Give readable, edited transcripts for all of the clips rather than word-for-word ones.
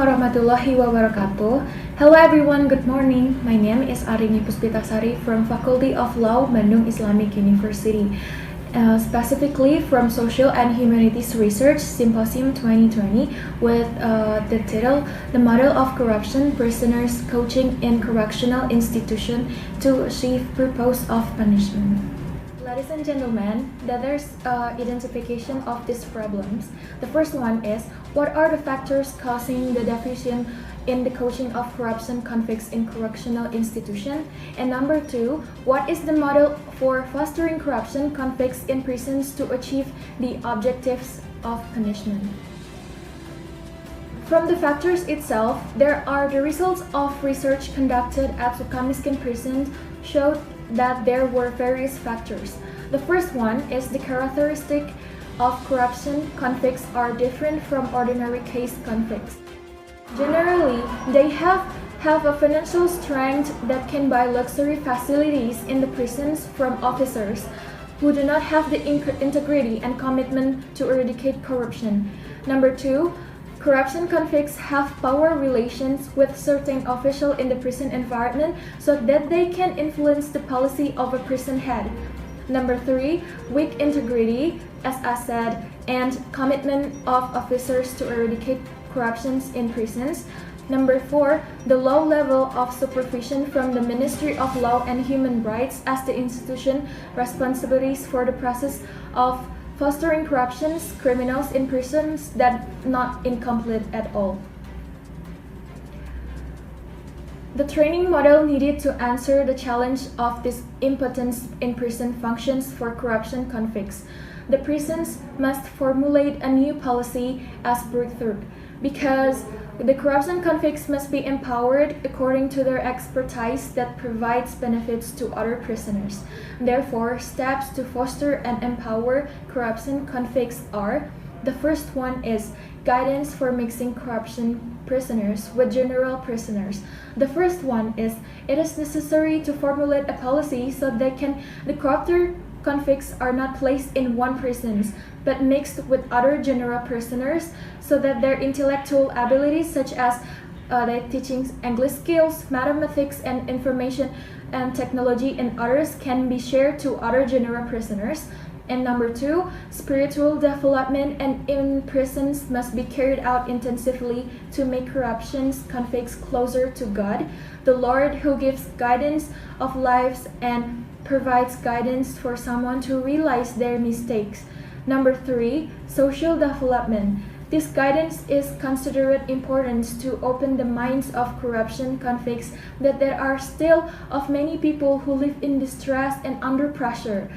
warahmatullahi wabarakatuh. Hello everyone, good morning. My name is Arini Puspitasari from Faculty of Law, Bandung Islamic University. Specifically from Social and Humanities Research Symposium 2020 with the title The Model of Corruption Prisoners Coaching in Correctional Institution to Achieve Purpose of Punishment. Ladies and gentlemen, there's identification of these problems. The first one is, what are the factors causing the deficit in the coaching of corruption convicts in correctional institution? And number two, what is the model for fostering corruption convicts in prisons to achieve the objectives of punishment? From the factors itself, there are the results of research conducted at Sukamiskin prison showed that there were various factors. The first one is the characteristic of corruption convicts are different from ordinary case convicts. Generally, they have a financial strength that can buy luxury facilities in the prisons from officers who do not have the integrity and commitment to eradicate corruption. Number two, corruption convicts have power relations with certain officials in the prison environment so that they can influence the policy of a prison head. Number three, weak integrity, as I said, and commitment of officers to eradicate corruptions in prisons. Number four, the low level of supervision from the Ministry of Law and Human Rights as the institution responsibilities for the process of fostering corruptions, criminals in prisons that not incomplete at all. The training model needed to answer the challenge of this impotence in prison functions for corruption convicts. The prisons must formulate a new policy as breakthrough because the corruption convicts must be empowered according to their expertise that provides benefits to other prisoners. Therefore, steps to foster and empower corruption convicts are: the first one is guidance for mixing corruption prisoners with general prisoners. The first one is, it is necessary to formulate a policy so that the corrupted convicts are not placed in one prison, but mixed with other general prisoners so that their intellectual abilities such as their teaching English skills, mathematics and information and technology and others can be shared to other general prisoners. And number two, spiritual development and in prisons must be carried out intensively to make corruption convicts closer to God, the Lord who gives guidance of lives and provides guidance for someone to realize their mistakes. Number three, social development. This guidance is considered important to open the minds of corruption convicts that there are still of many people who live in distress and under pressure.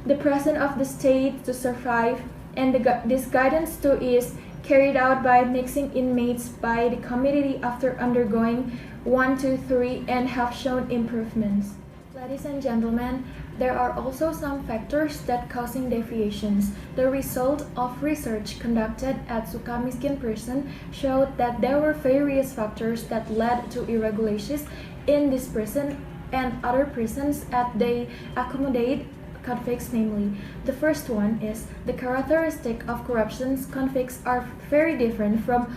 The presence of the state to survive, and this guidance too is carried out by mixing inmates by the community after undergoing 1, 2, 3 and have shown improvements. Ladies and gentlemen, there are also some factors that causing deviations. The result of research conducted at Sukamiskin prison showed that there were various factors that led to irregularities in this prison and other prisons as they accommodate convicts, namely. The first one is the characteristic of corruption convicts are very different from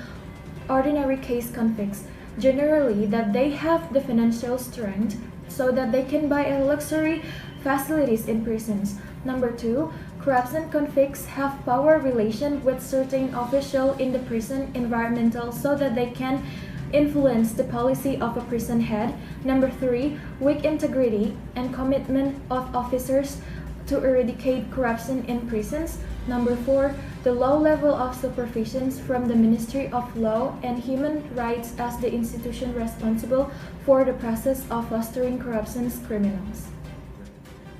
ordinary case convicts. Generally, that they have the financial strength so that they can buy a luxury facilities in prisons. Number two, corruption convicts have power relation with certain official in the prison environmental so that they can influence the policy of a prison head. Number three, weak integrity and commitment of officers to eradicate corruption in prisons. Number four, the low level of supervision from the Ministry of Law and Human Rights as the institution responsible for the process of fostering corruption criminals.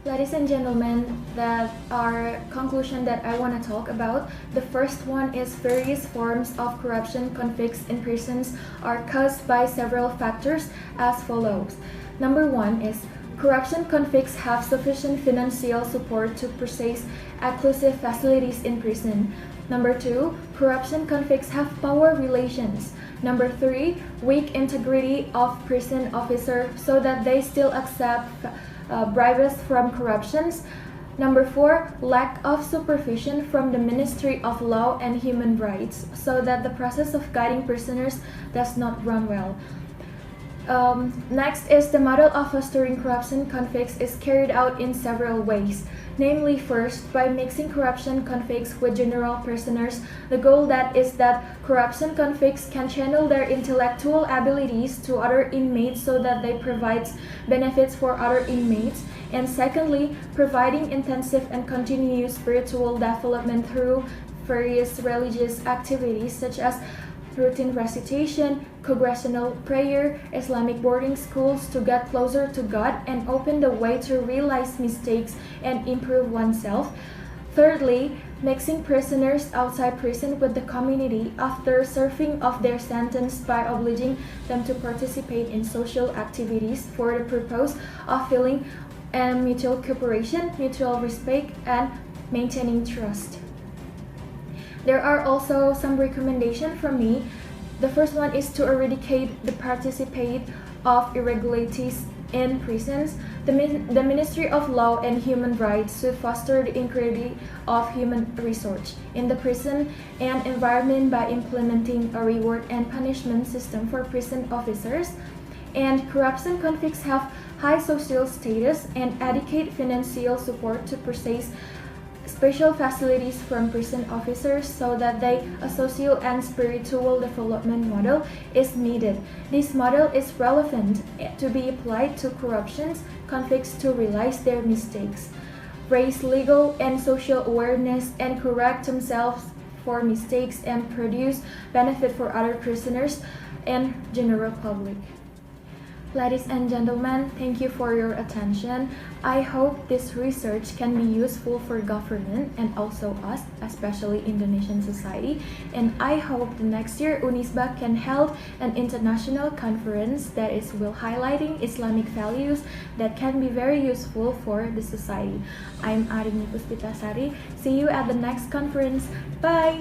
Ladies and gentlemen, that are conclusion that I want to talk about. The first one is various forms of corruption convicts in prisons are caused by several factors as follows. Number one is corruption convicts have sufficient financial support to purchase exclusive facilities in prison. Number two, corruption convicts have power relations. Number three, weak integrity of prison officers so that they still accept bribes from corruptions. Number 4, lack of supervision from the Ministry of Law and Human Rights, so that the process of guiding prisoners does not run well. Next is the model of fostering corruption convicts is carried out in several ways. Namely, first, by mixing corruption convicts with general prisoners. The goal that is that corruption convicts can channel their intellectual abilities to other inmates so that they provide benefits for other inmates. And secondly, providing intensive and continuous spiritual development through various religious activities such as routine recitation, Coreectional prayer, Islamic boarding schools to get closer to God and open the way to realize mistakes and improve oneself. Thirdly, mixing prisoners outside prison with the community after serving of their sentence by obliging them to participate in social activities for the purpose of feeling and mutual cooperation, mutual respect, and maintaining trust. There are also some recommendations from me. The first one is to eradicate the participate of irregularities in prisons. The Ministry of Law and Human Rights should foster the integrity of human resource in the prison and environment by implementing a reward and punishment system for prison officers. And corruption convicts have high social status and adequate financial support to purchase special facilities from prison officers so that they a social and spiritual development model is needed. This model is relevant to be applied to corruption convicts to realize their mistakes, raise legal and social awareness, and correct themselves for mistakes and produce benefit for other prisoners and general public. Ladies and gentlemen, thank you for your attention. I hope this research can be useful for government and also us, especially Indonesian society. And I hope the next year Unisba can hold an international conference that is will highlighting Islamic values that can be very useful for the society. I'm Arini Puspitasari. See you at the next conference. Bye!